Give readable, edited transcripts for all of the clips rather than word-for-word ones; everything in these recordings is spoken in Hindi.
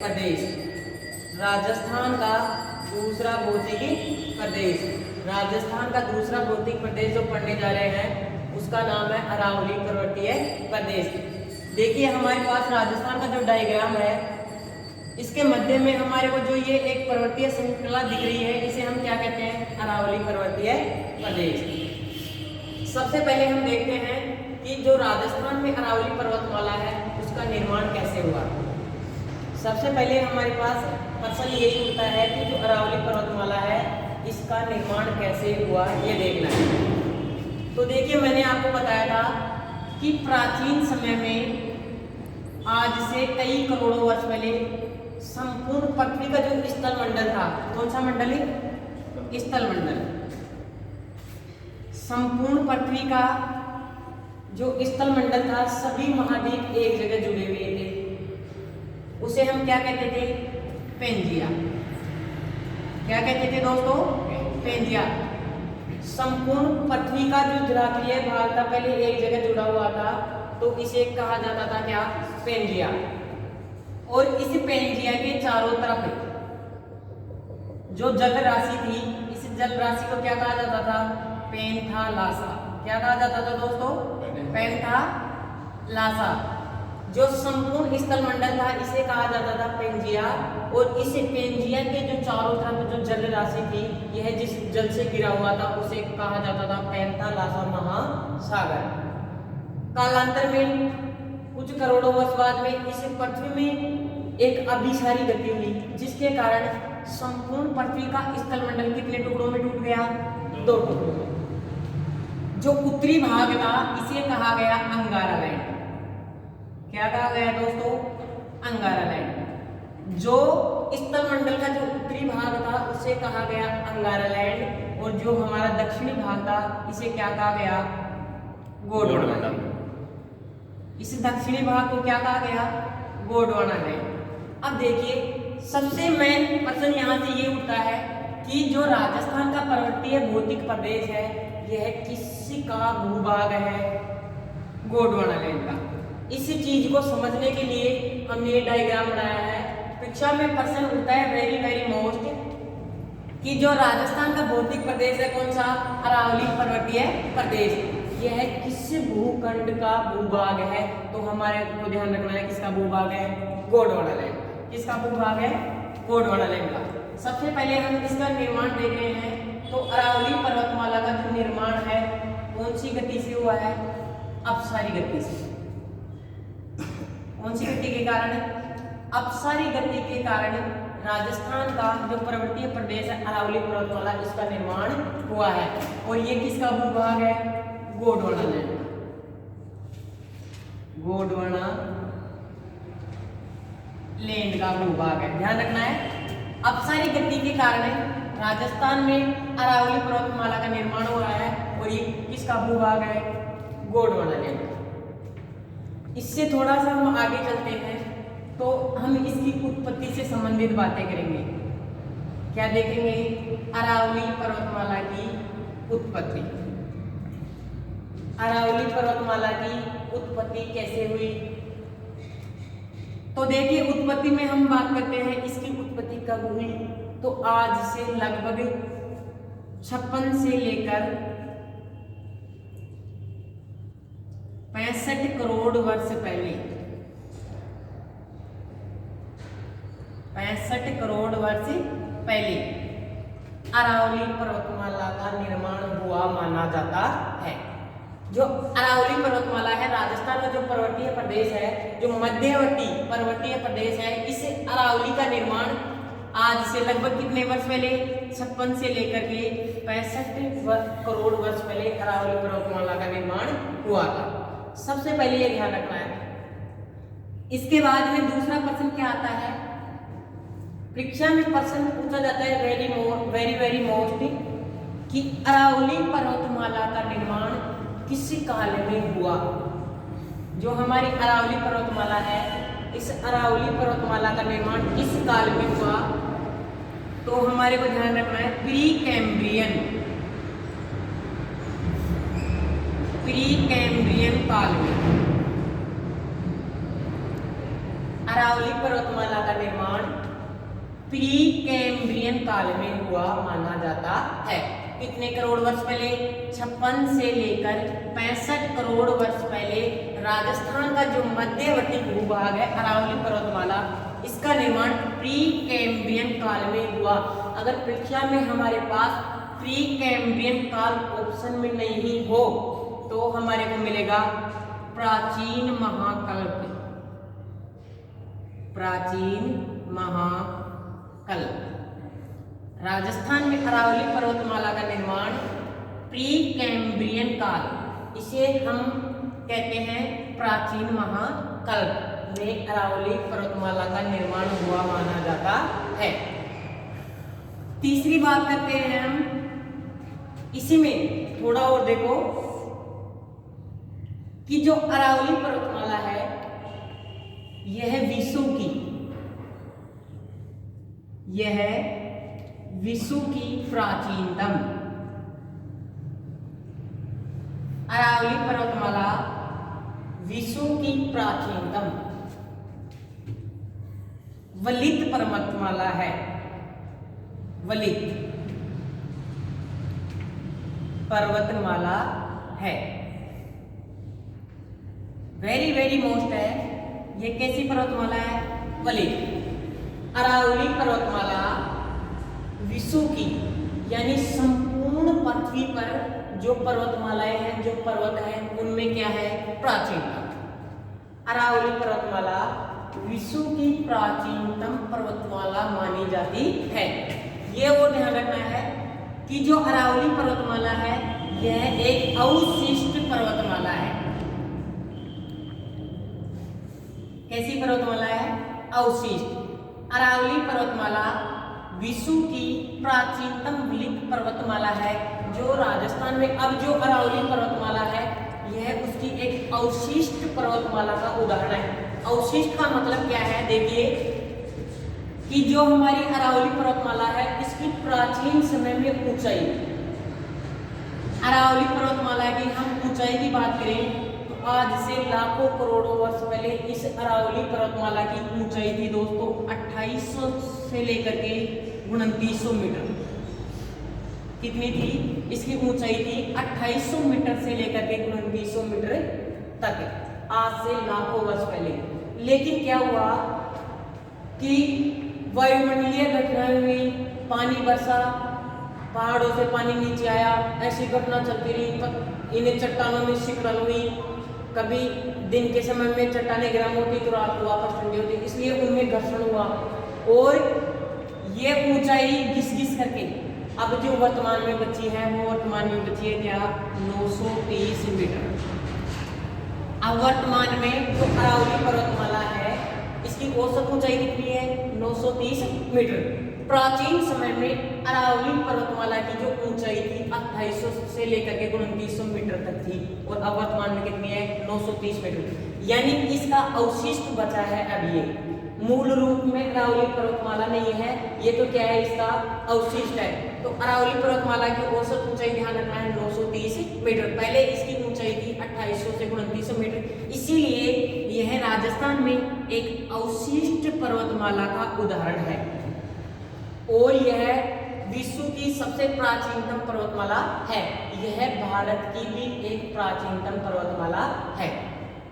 प्रदेश, राजस्थान का दूसरा भौतिक प्रदेश। राजस्थान का दूसरा भौतिक प्रदेश जो पढ़ने जा रहे हैं उसका नाम है अरावली पर्वतीय प्रदेश। देखिए हमारे पास राजस्थान का जो डायग्राम है इसके मध्य में हमारे को जो ये एक पर्वतीय श्रृंखला दिख रही है इसे हम क्या कहते हैं, अरावली पर्वतीय प्रदेश। सबसे पहले हम देखते हैं कि जो राजस्थान में अरावली पर्वतमाला है उसका निर्माण कैसे हुआ। सबसे पहले हमारे पास प्रश्न यही होता है कि जो अरावली पर्वतमाला है इसका निर्माण कैसे हुआ ये देखना है। तो देखिए मैंने आपको बताया था कि प्राचीन समय में आज से कई करोड़ों वर्ष पहले संपूर्ण पृथ्वी का जो स्थल मंडल था, कौन सा मंडल है, स्थल मंडल, संपूर्ण पृथ्वी का जो स्थल मंडल था सभी महाद्वीप एक जगह जुड़े हुए थे, उसे हम क्या कहते थे, पेंजिया। क्या कहते थे दोस्तों, पेंजिया। संपूर्ण पृथ्वी का जो द्राकीय भाग था पहले एक जगह जुड़ा हुआ था तो इसे कहा जाता था क्या, पेंजिया। और इस पेंजिया के चारों तरफ जो जल राशि थी इस जल राशि को क्या कहा जाता था, पैंथालासा। क्या कहा जाता था दोस्तों, पैंथालासा। जो संपूर्ण स्थल मंडल था इसे कहा जाता था पेंजिया। और इस पेंजिया के जो चारों तरफ जो जल राशि थी यह जिस जल से घिरा हुआ था उसे कहा जाता था पैंथालासा महासागर। कालांतर में कुछ करोड़ों वर्ष बाद में इस पृथ्वी में एक अभिसारी गति हुई जिसके कारण संपूर्ण पृथ्वी का स्थल मंडल कितने टुकड़ों में टूट गया, 2 टुकड़ों में। जो उत्तरी भाग था इसे कहा गया अंगारा लैंड। क्या कहा गया दोस्तों, अंगारा लैंड। जो स्थल मंडल का जो उत्तरी भाग था उसे कहा गया अंगारा लैंड। और जो हमारा दक्षिणी भाग था इसे क्या कहा गया, गोंडवाना लैंड। इस दक्षिणी भाग को क्या कहा गया, गोंडवाना लैंड। अब देखिए सबसे मेन प्रश्न यहाँ से ये उठता है कि जो राजस्थान का पर्वतीय भौतिक प्रदेश है यह किसका भूभाग है, गोंडवाना लैंड का। इसी चीज को समझने के लिए हमने ये डायग्राम बनाया है। परीक्षा में प्रश्न उठता है वेरी मोस्ट कि जो राजस्थान का भौतिक प्रदेश है कौन सा, अरावली पर्वतीय प्रदेश, यह किस भूखंड का भूभाग है। तो हमारे को ध्यान रखना है किसका भूभाग है, गोंडवाना लैंड। किसका भूभाग है, गोंडवाना लैंड का। सबसे पहले हम इसका निर्माण देख रहे हैं। तो अरावली पर्वतमाला का जो निर्माण है कौन सी गति से हुआ है, अपसारी गति से। कौन सी गति के कारण, अपसारी गति के कारण राजस्थान का जो पर्वतीय प्रदेश है अरावली पर्वतमाला इसका निर्माण हुआ है। और ये किसका भूभाग है, गोंडवाना लैंड। गोंडवाना लैंड का भूभाग है, ध्यान रखना है। अपसारी गति के कारण राजस्थान में अरावली पर्वतमाला का निर्माण हो रहा है। और ये किसका भूभाग है, गोंडवाना लैंड। इससे थोड़ा सा हम आगे चलते हैं तो हम इसकी उत्पत्ति से संबंधित बातें करेंगे। क्या देखेंगे, अरावली पर्वतमाला की उत्पत्ति। अरावली पर्वतमाला की उत्पत्ति कैसे हुई। तो देखिए उत्पत्ति में हम बात करते हैं इसकी उत्पत्ति कब हुई। तो आज से लगभग 56 से लेकर 65 करोड़ वर्ष पहले, 65 करोड़ वर्ष पहले अरावली पर्वतमाला का निर्माण हुआ माना जाता है। जो अरावली पर्वतमाला है राजस्थान का जो पर्वतीय प्रदेश है, जो मध्यवर्ती पर्वतीय प्रदेश है, इस अरावली का निर्माण आज से लगभग कितने वर्ष पहले, 56 से लेकर के 65 करोड़ वर्ष पहले अरावली पर्वतमाला का निर्माण हुआ था। सबसे पहले ये ध्यान रखना है। इसके बाद में दूसरा प्रश्न क्या आता है, परीक्षा में प्रश्न पूछा जाता है वेरी मोस्ट कि अरावली पर्वतमाला का निर्माण किस काल में हुआ। जो हमारी अरावली पर्वतमाला है इस अरावली पर्वतमाला का निर्माण किस काल में हुआ। तो हमारे को ध्यान रखना है प्री कैम्ब्रियन काल में अरावली पर्वतमाला का निर्माण प्री कैम्ब्रियन काल में हुआ माना जाता है। कितने करोड़ वर्ष पहले? 56 से लेकर 65 करोड़ वर्ष पहले राजस्थान का जो मध्यवर्ती भूभाग है अरावली पर्वतमाला, इसका निर्माण प्री कैम्ब्रियन काल में हुआ। अगर परीक्षा में हमारे पास प्री कैम्ब्रियन काल ऑप्शन में नहीं हो तो हमारे को मिलेगा प्राचीन महाकल्प। प्राचीन महाकल्प। राजस्थान में अरावली पर्वतमाला का निर्माण प्री कैम्ब्रियन काल, इसे हम कहते हैं प्राचीन महाकल्प में अरावली पर्वतमाला का निर्माण हुआ माना जाता है। तीसरी बात करते हैं हम, इसी में थोड़ा और देखो कि जो अरावली पर्वतमाला है यह विश्व की प्राचीनतम, अरावली पर्वतमाला विश्व की प्राचीनतम वलित पर्वतमाला है। वलित पर्वतमाला है। वेरी वेरी मोस्ट है। ये कैसी पर्वतमाला है? वलित। अरावली पर्वतमाला विश्व की यानी संपूर्ण पृथ्वी पर जो पर्वतमालाएं हैं, जो पर्वत हैं, उनमें क्या है? प्राचीनतम। अरावली पर्वतमाला विश्व की प्राचीनतम पर्वतमाला मानी जाती है। ये वो ध्यान रखना है कि जो अरावली पर्वतमाला है यह एक अवशिष्ट पर्वतमाला है। कैसी पर्वतमाला है? अवशिष्ट। अरावली पर्वतमाला विश्व की प्राचीनतम वलित पर्वतमाला है जो राजस्थान में, अब जो अरावली पर्वतमाला है यह उसकी एक अवशिष्ट पर्वतमाला का उदाहरण है। अवशिष्ट का मतलब क्या है? देखिए कि जो हमारी अरावली पर्वतमाला है इसकी प्राचीन समय में ऊंचाई, अरावली पर्वतमाला की हम ऊंचाई की बात करें तो आज से लाखों करोड़ों वर्ष पहले इस अरावली पर्वतमाला की ऊंचाई थी दोस्तों 2800 से लेकर के 2900 मीटर। कितनी थी? इसकी ऊंचाई थी 2800 मीटर से लेकर के 2900 मीटर तक, आज से लाखों वर्ष पहले। लेकिन क्या हुआ कि वायुमंडलीय घटनाएं हुई, पानी बरसा, पहाड़ों से पानी नीचे आया, ऐसी घटना चलती रही। इन्हें चट्टानों में शिकल हुई, कभी दिन के समय में चट्टानें गर्म होती तो रात को वापस ठंडी होती, इसलिए उनमें घर्षण हुआ और ये ऊंचाई घिस घिस करके अब जो वर्तमान में बची है वो वर्तमान में बची है क्या? 930 मीटर। अब वर्तमान में जो अरावली पर्वतमाला है इसकी औसत ऊंचाई कितनी है? 930 मीटर। प्राचीन समय में अरावली पर्वतमाला की जो ऊंचाई थी 2800 से लेकर के 2900 मीटर तक थी और अब वर्तमान में कितनी है? 930 मीटर। यानी इसका अवशिष्ट बचा है। अब ये मूल रूप में अरावली पर्वतमाला नहीं है, ये तो क्या है? इसका अवशिष्ट है। तो अरावली पर्वतमाला की औसत ऊंचाई ध्यान रखना है 930 मीटर। पहले इसकी ऊंचाई थी 2800 से 2900 मीटर, इसीलिए यह राजस्थान में एक अवशिष्ट पर्वतमाला का उदाहरण है और यह विश्व की सबसे प्राचीनतम पर्वतमाला है। यह भारत की भी एक प्राचीनतम पर्वतमाला है।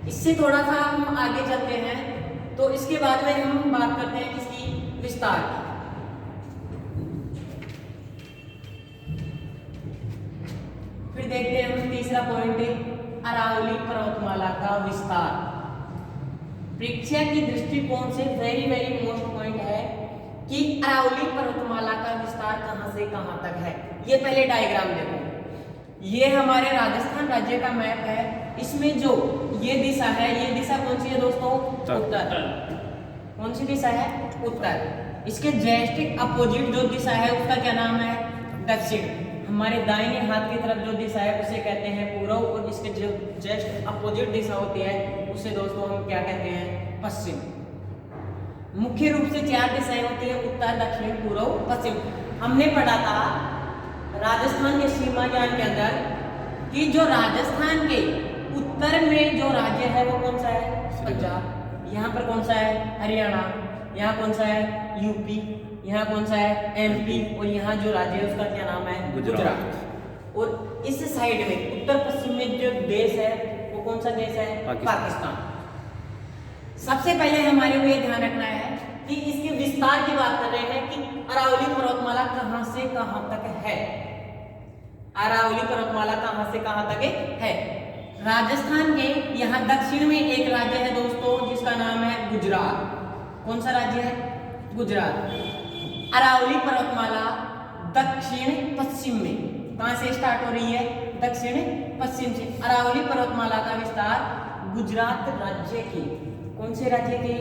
इससे थोड़ा सा हम आगे चलते हैं तो इसके बाद में हम बात करते हैं किसकी? विस्तार। फिर देखते हैं हम तीसरा पॉइंट है अरावली पर्वतमाला का विस्तार। परीक्षा की दृष्टिकोण से वेरी वेरी मोस्ट पॉइंट है कि अरावली पर्वतमाला का विस्तार कहां से कहां तक है। ये पहले डायग्राम देखो, ये हमारे राजस्थान राज्य का मैप है। इसमें जो ये दिशा है, ये दिशा कौन सी है दोस्तों? उत्तर। कौन सी दिशा है? उत्तर। इसके जस्ट अपोजिट जो दिशा है उसका क्या नाम है? दक्षिण। हमारे दाहिने हाथ की तरफ जो दिशा है उसे कहते हैं पूर्व और इसके जो जस्ट अपोजिट दिशा होती है उसे दोस्तों हम क्या कहते हैं? पश्चिम। मुख्य रूप से 4 दिशाएं होती है, उत्तर, दक्षिण, पूर्व, पश्चिम। हमने पढ़ा था राजस्थान के सीमा ज्ञान के अंदर कि जो राजस्थान के उत्तर में जो राज्य है वो कौन सा है? पंजाब। यहाँ पर कौन सा है हरियाणा, यहाँ कौन सा है यूपी, यहाँ कौन सा है एमपी, और यहाँ जो राज्य है उसका क्या नाम है गुजरात। और इस साइड में उत्तर पश्चिम में जो देश है वो कौन सा देश है पाकिस्तान। सबसे पहले हमारे को ये ध्यान रखना है कि इसके विस्तार की बात कर रहे हैं कि अरावली पर्वतमाला कहां से कहां तक है। अरावली पर्वतमाला कहां से कहां तक है। राजस्थान के यहाँ दक्षिण में एक राज्य है दोस्तों जिसका नाम है गुजरात। कौन सा राज्य है गुजरात। अरावली पर्वतमाला दक्षिण पश्चिम में कहां से स्टार्ट हो रही है दक्षिण पश्चिम से। अरावली पर्वतमाला का विस्तार गुजरात राज्य की, कौन से राज्य के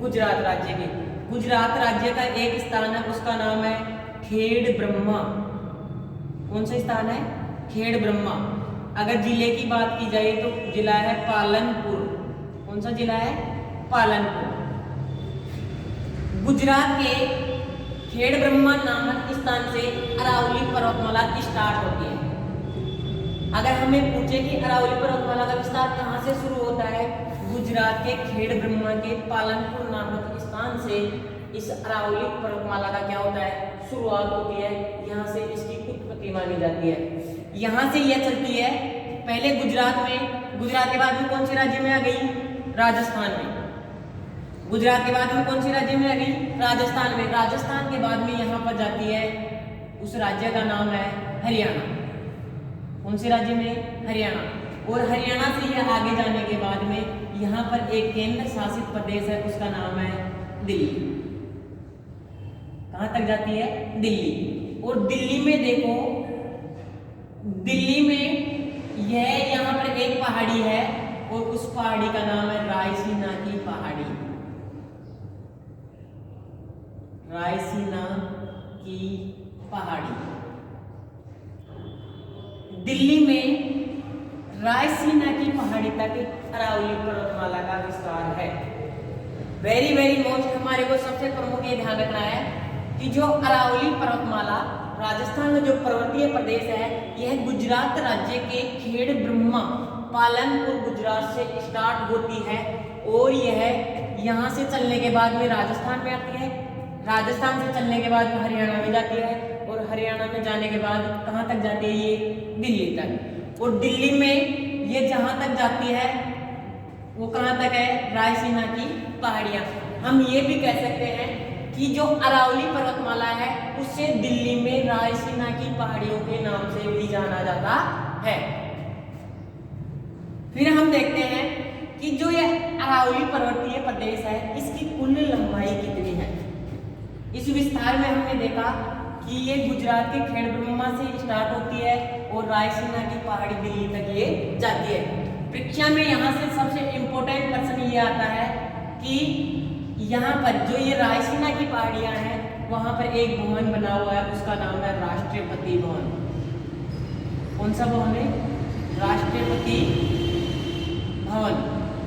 गुजरात राज्य के। गुजरात राज्य का एक स्थान है उसका नाम है खेड़ ब्रह्मा। कौन सा स्थान है खेड़ ब्रह्मा। अगर जिले की बात की जाए तो जिला है पालनपुर। कौन सा जिला है पालनपुर। गुजरात के खेड़ ब्रह्मा नामक स्थान से अरावली पर्वतमाला स्टार्ट होती है। अगर हमें पूछे कि अरावली पर्वतमाला का विस्तार कहां से शुरू होता है, गुजरात के खेड़ ब्रह्मा के पालनपुर नामक स्थान से इस अरावली पर्वतमाला का क्या होता है शुरुआत होती है। यहाँ से इसकी उत्पत्ति मानी जाती है। यहाँ से यह चलती है पहले गुजरात में, गुजरात के बाद में कौन से राज्य में आ गई राजस्थान में। गुजरात के बाद में कौन सी राज्य में आ गई राजस्थान में। राजस्थान के बाद में यहाँ पर जाती है उस राज्य का नाम है हरियाणा। कौन से राज्य में हरियाणा। और हरियाणा से यह आगे जाने के बाद में यहाँ पर एक केंद्र शासित प्रदेश है उसका नाम है दिल्ली। कहां तक जाती है दिल्ली। और दिल्ली में देखो, दिल्ली में यह यहाँ पर एक पहाड़ी है और उस पहाड़ी का नाम है रायसीना की पहाड़ी। रायसीना की पहाड़ी। दिल्ली में रायसीना की पहाड़ी तक अरावली पर्वतमाला का विस्तार है। वेरी मोस्ट हमारे को सबसे प्रमुख ये ध्यान रखना है कि जो अरावली पर्वतमाला राजस्थान में जो पर्वतीय प्रदेश है यह गुजरात राज्य के खेड़ ब्रह्मा पालनपुर गुजरात से स्टार्ट होती है और यह यहाँ से चलने के बाद में राजस्थान में आती है। राजस्थान से चलने के बाद में हरियाणा में जाती है और हरियाणा में जाने के बाद कहाँ तक जाती है ये दिल्ली तक। और दिल्ली में ये जहाँ तक जाती है वो कहाँ तक है रायसीना की पहाड़ियाँ। हम ये भी कह सकते हैं कि जो अरावली पर्वतमाला है उसे दिल्ली में रायसीना की पहाड़ियों के नाम से भी जाना जाता है। फिर हम देखते हैं कि जो ये अरावली पर्वतीय प्रदेश है इसकी कुल लंबाई कितनी है। इस विस्तार में हमने देखा कि ये गुजरात के खेड़ ब्रह्मा से स्टार्ट होती है और रायसीना की पहाड़ी दिल्ली तक ये जाती है। परीक्षा में यहाँ से सबसे इम्पोर्टेंट प्रश्न ये आता है कि यहाँ पर जो ये रायसीना की पहाड़ियाँ हैं वहाँ पर एक भवन बना हुआ है उसका नाम है राष्ट्रपति भवन। कौन सा भवन है राष्ट्रपति भवन।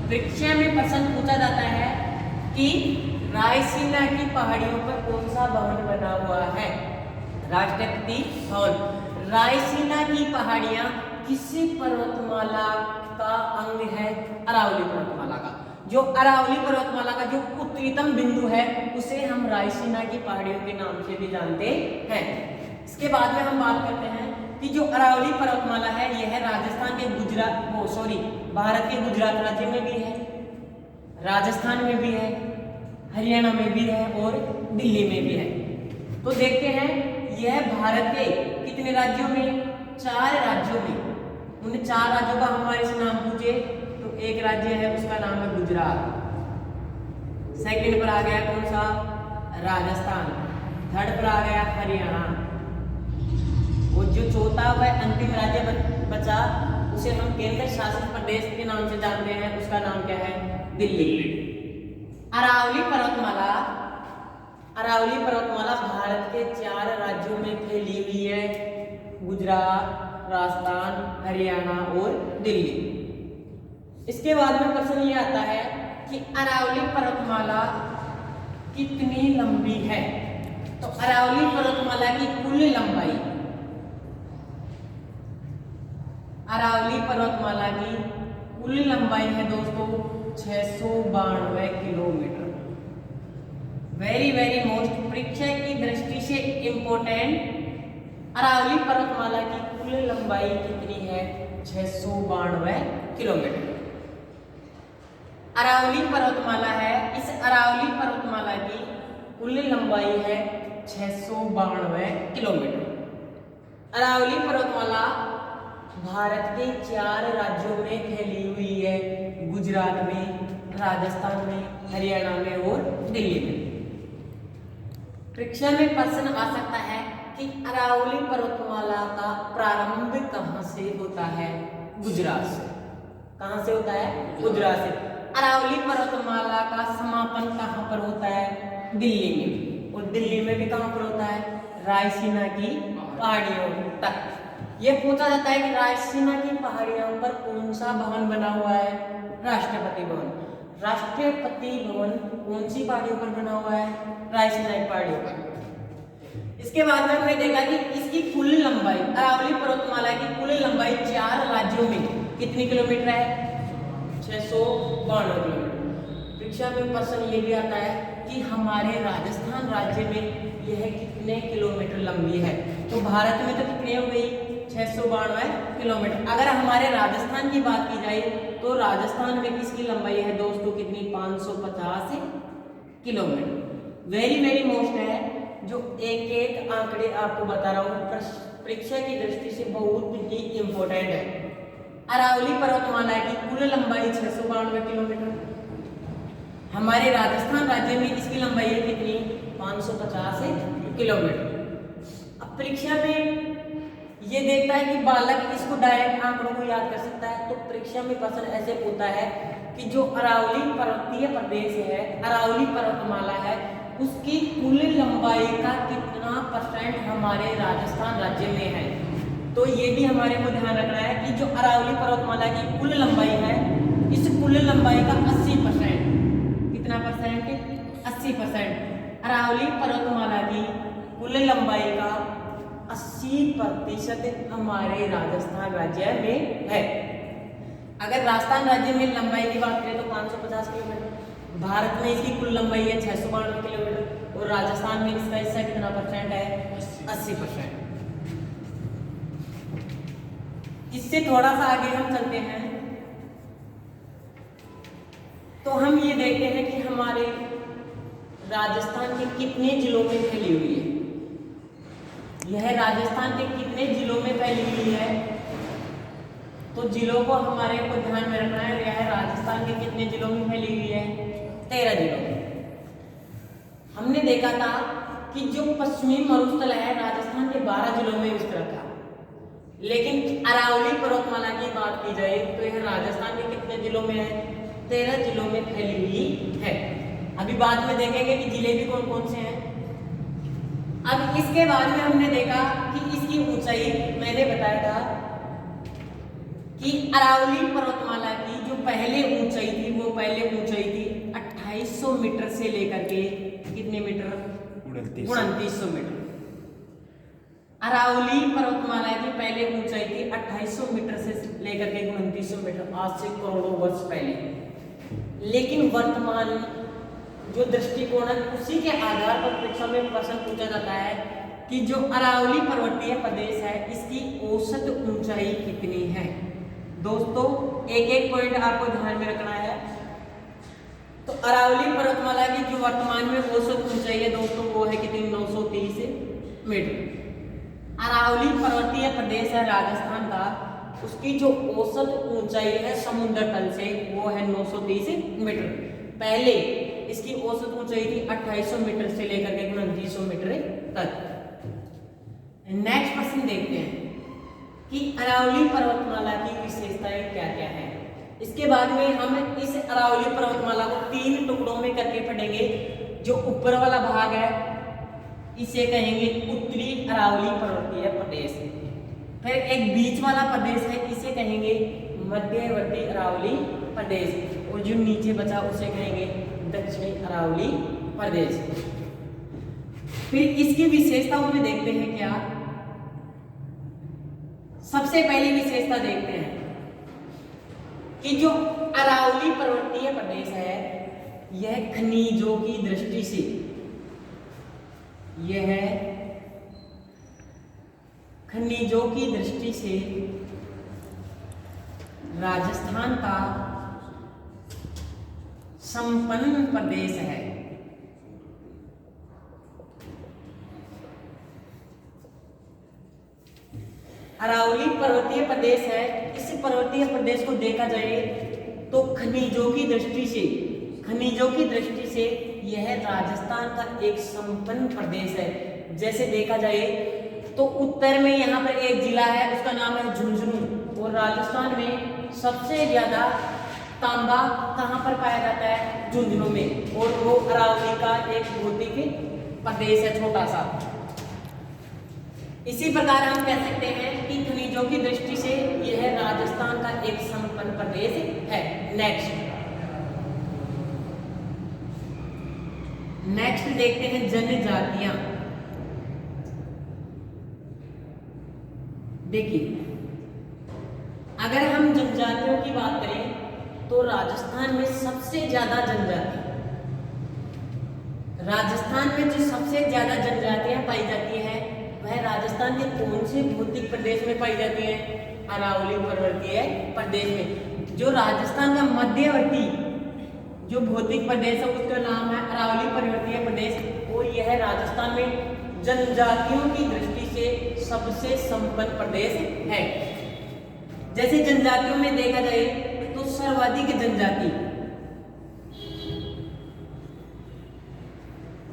परीक्षा में प्रश्न पूछा जाता है कि रायसीना की पहाड़ियों पर कौन सा भवन बना हुआ है राष्ट्रपति भवन। रायसीना की पहाड़ियाँ किस पर्वतमाला का अंग है अरावली पर्वतमाला का। जो अरावली पर्वतमाला का जो उत्तरीतम बिंदु है उसे हम रायसीना की पहाड़ियों के नाम से भी जानते हैं। इसके बाद में हम बात करते हैं कि जो अरावली पर्वतमाला है यह राजस्थान के भारत के गुजरात राज्य में भी है, राजस्थान में भी है, हरियाणा में भी है और दिल्ली में भी है। तो देखते हैं यह भारत के कितने राज्यों में 4 राज्यों में। उन 4 राज्यों का हमारे से नाम पूछे तो एक राज्य है उसका नाम है गुजरात। सेकंड पर आ गया कौन सा राजस्थान। थर्ड पर आ गया हरियाणा और जो चौथा व अंतिम राज्य बचा उसे हम केंद्र शासित प्रदेश के नाम से जानते हैं उसका नाम क्या है दिल्ली। अरावली पर्वतमाला भारत के 4 राज्यों में फैली हुई है गुजरात राजस्थान हरियाणा और दिल्ली। इसके बाद में प्रश्न ये आता है कि अरावली पर्वतमाला कितनी लंबी है। तो अरावली पर्वतमाला की कुल लंबाई अरावली पर्वतमाला की कुल लंबाई है दोस्तों 692 किलोमीटर। वेरी वेरी मोस्ट परीक्षा की दृष्टि से इंपोर्टेंट, अरावली पर्वतमाला की कुल लंबाई कितनी है? 692 किलोमीटर। अरावली पर्वतमाला है, इस अरावली पर्वतमाला की कुल लंबाई है 692 किलोमीटर। अरावली पर्वतमाला भारत के 4 राज्यों में फैली हुई है, गुजरात में, राजस्थान में, हरियाणा में और दिल्ली में। परीक्षा में प्रश्न आ सकता है कि अरावली पर्वतमाला का प्रारंभ कहां से होता है? गुजरात से। कहां से होता है? गुजरात से। अरावली पर्वतमाला का समापन कहां पर होता है? दिल्ली में। और दिल्ली में भी कहां पर होता है? रायसीना की पहाड़ियों तक। यह पूछा जाता है कि रायसीना की पहाड़ियों पर कौन सा भवन बना हुआ है? राष्ट्रपति भवन। राष्ट्रपति भवन कौन सी पहाड़ियों पर बना हुआ है? रायसीना की पहाड़ियों पर। इसके बाद में हमने देखा कि इसकी कुल लंबाई, अरावली पर्वतमाला की कुल लंबाई 4 राज्यों में कितनी किलोमीटर है? 692 किलोमीटर। परीक्षा में प्रश्न ये भी आता है कि हमारे राजस्थान राज्य में यह कितने किलोमीटर लंबी है? तो भारत में तो कितने हो गई? 692 किलोमीटर। अगर हमारे राजस्थान की बात की जाए तो राजस्थान में किसकी लंबाई है दोस्तों? कितनी? 550 किलोमीटर। वेरी वेरी मोस्ट है, जो एक एक आंकड़े आपको बता रहा हूँ, परीक्षा की दृष्टि से बहुत ही इंपॉर्टेंट है। अरावली पर्वतमाला की कुल लंबाई 692 किलोमीटर। हमारे राजस्थान राज्य में इसकी लंबाई है कितनी? 550 किलोमीटर। अब परीक्षा में ये देखता है कि बालक इसको डायरेक्ट आंकड़ों को याद कर सकता है, तो परीक्षा में प्रश्न ऐसे पूछता है कि जो अरावली पर्वतीय प्रदेश है, अरावली पर्वतमाला है, उसकी कुल लंबाई का कितना % हमारे राजस्थान राज्य में है? तो ये भी हमारे को ध्यान रखना है कि जो अरावली पर्वतमाला की कुल लंबाई है, इस कुल लंबाई का 80%, कितना %? 80%। अरावली पर्वतमाला की कुल लंबाई का 80% हमारे राजस्थान राज्य में है। अगर राजस्थान राज्य में लंबाई की बात करें तो 550 किलोमीटर, भारत में इसकी कुल लंबाई है 692 किलोमीटर, और राजस्थान में इसका हिस्सा कितना % है? 80%। इससे थोड़ा सा आगे हम चलते हैं तो हम ये देखते हैं कि हमारे राजस्थान के कितने जिलों में फैली हुई है। यह राजस्थान के कितने जिलों में फैली हुई है? तो जिलों को हमारे को ध्यान में रखना है। यह राजस्थान के कितने जिलों में फैली हुई है? 13 जिलों में। हमने देखा था कि जो पश्चिमी मरुस्थल है राजस्थान के 12 जिलों में विस्तृत था, लेकिन अरावली पर्वतमाला की बात की जाए तो यह राजस्थान के कितने जिलों में है? 13 जिलों में फैली हुई है। अभी बाद में देखेंगे कि जिले भी कौन कौन से हैं। अब इसके बाद में हमने देखा कि इसकी ऊंचाई, मैंने बताया था कि अरावली पर्वतमाला की जो पहले ऊंचाई थी, वो पहले ऊंचाई थी 2800 मीटर से लेकर के कितने मीटर? 2900 मीटर। अरावली पर्वतमाला की पहले ऊंचाई थी 2800 मीटर से लेकर के 2900 मीटर, आज से करोड़ों वर्ष पहले। लेकिन वर्तमान जो दृष्टिकोण है उसी के आधार पर परीक्षा में प्रश्न पूछा जाता है कि जो अरावली पर्वतीय प्रदेश है इसकी औसत ऊंचाई कितनी है। दोस्तों एक एक पॉइंट आपको ध्यान में रखना है। तो अरावली पर्वतमाला की जो वर्तमान में औसत ऊंचाई है दोस्तों वो है कितनी? 930 मीटर। अरावली पर्वतीय प्रदेश है राजस्थान का, उसकी जो औसत ऊंचाई है समुद्र तल से वो है 930 मीटर। पहले इसकी औसत ऊंचाई थी 2800 मीटर से लेकर के 2900 मीटर तक। नेक्स्ट प्रश्न देखते हैं कि अरावली पर्वतमाला की विशेषताएं क्या क्या है। इसके बाद में हम इस अरावली पर्वतमाला को 3 टुकड़ों में करके पढ़ेंगे। जो ऊपर वाला भाग है इसे कहेंगे उत्तरी अरावली पर्वतीय प्रदेश, फिर एक बीच वाला प्रदेश है इसे कहेंगे मध्यवर्ती अरावली प्रदेश, और जो नीचे बचा उसे कहेंगे दक्षिणी अरावली प्रदेश। फिर इसकी विशेषताओं में देखते हैं क्या। सबसे पहली विशेषता देखते हैं कि जो अरावली पर्वतीय प्रदेश है, यह खनिजों की दृष्टि से, यह खनिजों की दृष्टि से राजस्थान का संपन्न प्रदेश है। अरावली पर्वतीय प्रदेश है। इस पर्वतीय प्रदेश को देखा जाए तो खनिजों की दृष्टि से यह राजस्थान का एक संपन्न प्रदेश है। जैसे देखा जाए तो उत्तर में यहाँ पर एक जिला है, उसका नाम है झुंझुनू, और राजस्थान में सबसे ज्यादा तांबा कहाँ पर पाया जाता है? झुंझुनू में, और वो अरावली का एक भौतिक प्रदेश है, छोटा सा। इसी प्रकार हम कह सकते हैं कि खनिजों की दृष्टि से यह राजस्थान का एक संपन्न प्रदेश है। नेक्स्ट देखते हैं जनजातियां। देखिए, अगर हम जनजातियों की बात करें तो राजस्थान में सबसे ज्यादा जनजातियां पाई जाती है, वह राजस्थान के कौन से भौतिक प्रदेश में पाई जाती है? अरावली पर्वतीय प्रदेश में। जो राजस्थान का मध्यवर्ती जो भौतिक प्रदेश है उसका नाम है अरावली पर्वतीय प्रदेश, और यह राजस्थान में जनजातियों की दृष्टि से सबसे संपन्न प्रदेश है। जैसे जनजातियों में देखा जाए तो सर्वाधिक जनजाति,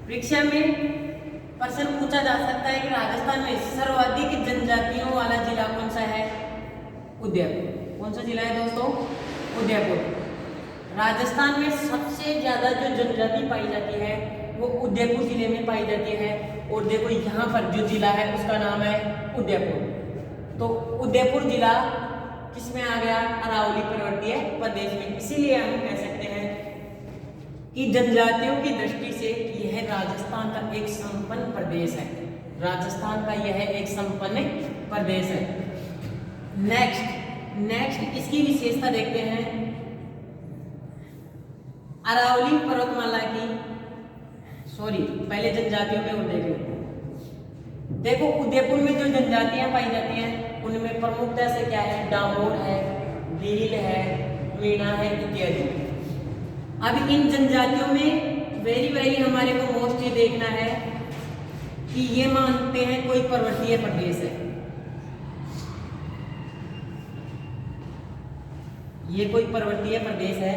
परीक्षा में प्रश्न पूछा जा सकता है कि राजस्थान में सर्वाधिक जनजातियों वाला जिला कौन सा है? उदयपुर। कौन सा जिला है दोस्तों? उदयपुर। राजस्थान में सबसे ज्यादा जो जनजाति पाई जाती है वो उदयपुर जिले में पाई जाती है, और देखो यहाँ पर जो जिला है उसका नाम है उदयपुर। तो उदयपुर जिला किसमें आ गया? अरावली पर्वतीय प्रदेश में। इसीलिए हम कह सकते हैं कि जनजातियों की दृष्टि से यह राजस्थान का एक संपन्न प्रदेश है। राजस्थान का यह एक संपन्न प्रदेश है। नेक्स्ट इसकी विशेषता देखते हैं। अरावली पर्वतमाला की, पहले जनजातियों में उल्लेख। देखो उदयपुर में जो जनजातियां पाई जाती हैं उनमें प्रमुखता से क्या है? डामोर है, भील है, मीणा है इत्यादि। अब इन जनजातियों में वेरी हमारे को मोस्टली देखना है कि ये मानते हैं कोई पर्वतीय प्रदेश है, ये कोई पर्वतीय प्रदेश है।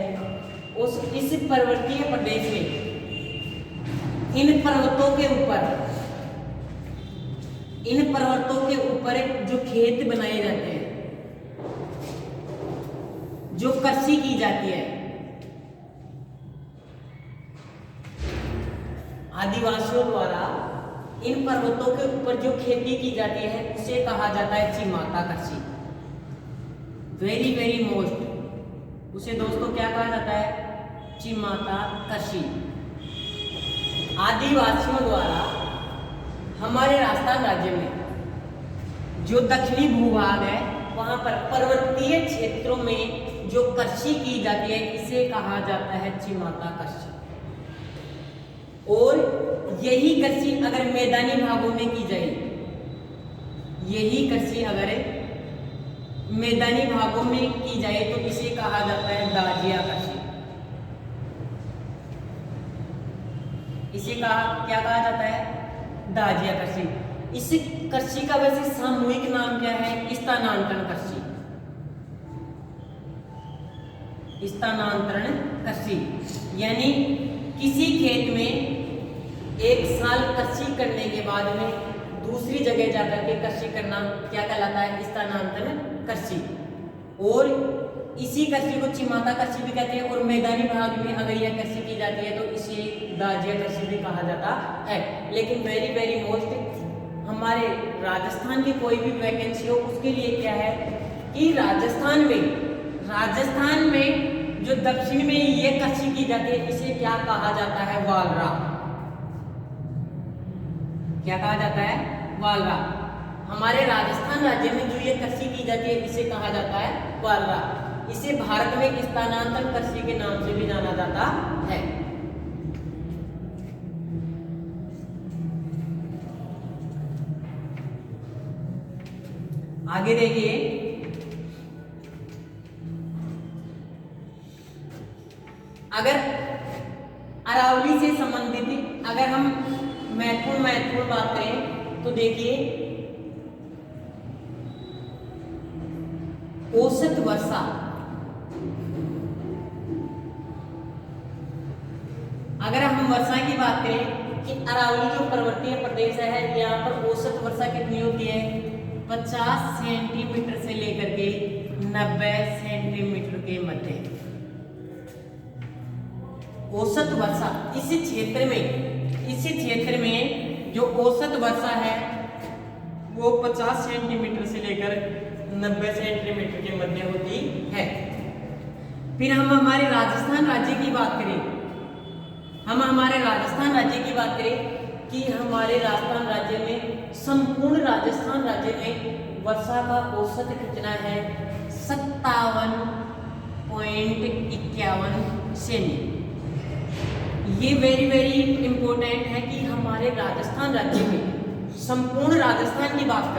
इस पर्वतीय प्रदेश में इन पर्वतों के ऊपर जो खेत बनाए जाते हैं, जो कृषि की जाती है, आदिवासियों द्वारा इन पर्वतों के ऊपर जो खेती की जाती है उसे कहा जाता है चिमाता कृषि। वेरी मोस्ट, उसे दोस्तों क्या कहा जाता है? चिमाता कृषि। आदिवासियों द्वारा हमारे राजस्थान राज्य में जो दक्षिणी भूभाग है वहां पर पर्वतीय क्षेत्रों में जो कृषि की जाती है इसे कहा जाता है चिमाता कृषि। और यही कृषि अगर मैदानी भागों में की जाए, मैदानी भागों में की जाए तो इसे कहा जाता है दाजिया कृषि। इसे क्या कहा जाता है? दाजिया कृषि। इस कृषि का वैसे सामूहिक नाम क्या है? स्थानांतरण कृषि। स्थानांतरण कृषि यानी किसी खेत में एक साल कृषि करने के बाद में दूसरी जगह जाकर के कृषि करना क्या कहलाता है? स्थानांतरण कृषि। और इसी कृषि को चिमाता कृषि भी कहते हैं, और मैदानी भाग में अगर यह कृषि की जाती है तो इसे दाजिया कृषि भी कहा जाता है। लेकिन वेरी मोस्ट हमारे राजस्थान की कोई भी वैकेंसी हो उसके लिए क्या है कि राजस्थान में जो दक्षिण में ये कृषि की जाती है इसे क्या कहा जाता है? वालरा। क्या कहा जाता है? वालरा। हमारे राजस्थान राज्य में जो ये कृषि की जाती है इसे कहा जाता है वालरा। इसे भारत में स्थानांतरण कृषि के नाम से भी जाना जाता है। आगे देखिए, अगर अरावली से संबंधित अगर हम महत्वपूर्ण बात करें तो देखिए, औसत वर्षा अगर हम वर्षा की बात करें कि अरावली जो पर्वतीय प्रदेश है यहाँ पर औसत वर्षा कितनी होती है, 50 सेंटीमीटर से लेकर के 90 सेंटीमीटर के मध्य औसत वर्षा। इसी क्षेत्र में जो औसत वर्षा है वो 50 सेंटीमीटर से लेकर 90 सेंटीमीटर के मध्य होती है। फिर हम हमारे राजस्थान राज्य की बात करें, कि हमारे राजस्थान राज्य में, संपूर्ण राजस्थान राज्य में वर्षा का औसत कितना है, 57.51 सेमी। ये वेरी इंपॉर्टेंट है कि हमारे राजस्थान राज्य में, संपूर्ण राजस्थान की बात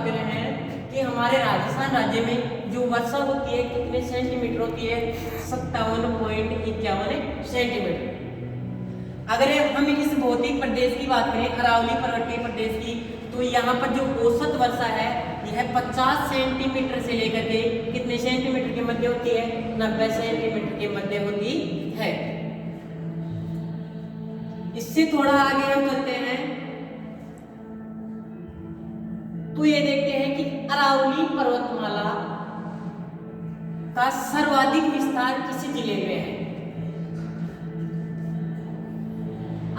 कर रहे हैं कि हमारे राजस्थान राज्य में जो वर्षा होती है कितने सेंटीमीटर होती है, 57.51 सेंटीमीटर। अगर हम इस भौतिक प्रदेश की बात करें, अरावली पर्वतीय प्रदेश की, तो यहाँ पर जो औसत वर्षा है यह 50 सेंटीमीटर से लेकर के कितने सेंटीमीटर के मध्य होती है, 90 सेंटीमीटर के मध्य होती है। इससे थोड़ा आगे हम चलते हैं तो ये देखते हैं कि अरावली पर्वतमाला का सर्वाधिक विस्तार किस जिले में है।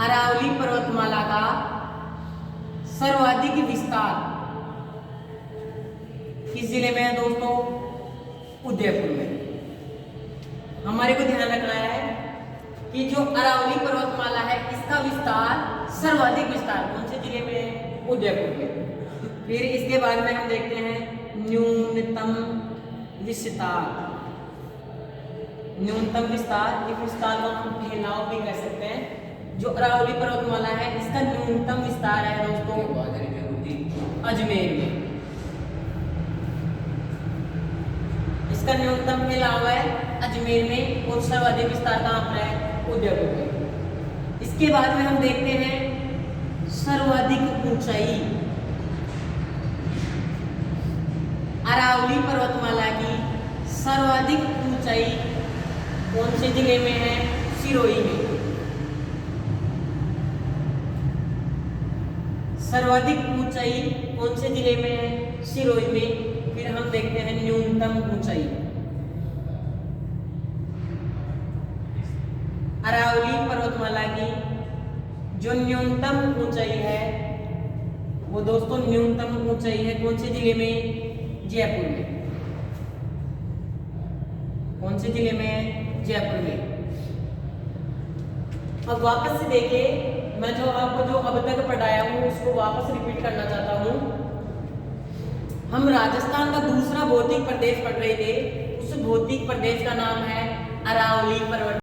अरावली पर्वतमाला का सर्वाधिक विस्तार किस जिले में है दोस्तों, उदयपुर में। हमारे को ध्यान रखना है कि जो अरावली पर्वतमाला है इसका विस्तार, सर्वाधिक विस्तार कौन से जिले में है, उदयपुर में। फिर इसके बाद में हम देखते हैं न्यूनतम विस्तार। न्यूनतम विस्तार, इस विस्तार को हम फैलाव भी कह सकते हैं। जो अरावली पर्वतमाला है इसका न्यूनतम विस्तार है दोस्तों अजमेर में, इसका न्यूनतम फैलाव है अजमेर में, और सर्वाधिक विस्तार कहाँ पर है, उदयपुर में। इसके बाद में हम देखते हैं सर्वाधिक ऊंचाई। अरावली पर्वतमाला की सर्वाधिक ऊंचाई कौन से जिले में है, सिरोही में। सर्वाधिक ऊंचाई कौन से जिले में है, सिरोही में। फिर हम देखते हैं न्यूनतम ऊंचाई। अरावली पर्वतमाला की जो न्यूनतम ऊंचाई है वो दोस्तों न्यूनतम ऊंचाई है कौन से जिले में, जयपुर में। कौन से जिले में, जयपुर में। अब वापस से देखिए, मैं जो आपको जो अब तक पढ़ाया हूँ उसको वापस रिपीट करना चाहता हूँ। हम राजस्थान का दूसरा भौतिक प्रदेश पढ़ रहे थे, उस भौतिक प्रदेश का नाम है अरावली पर्वत।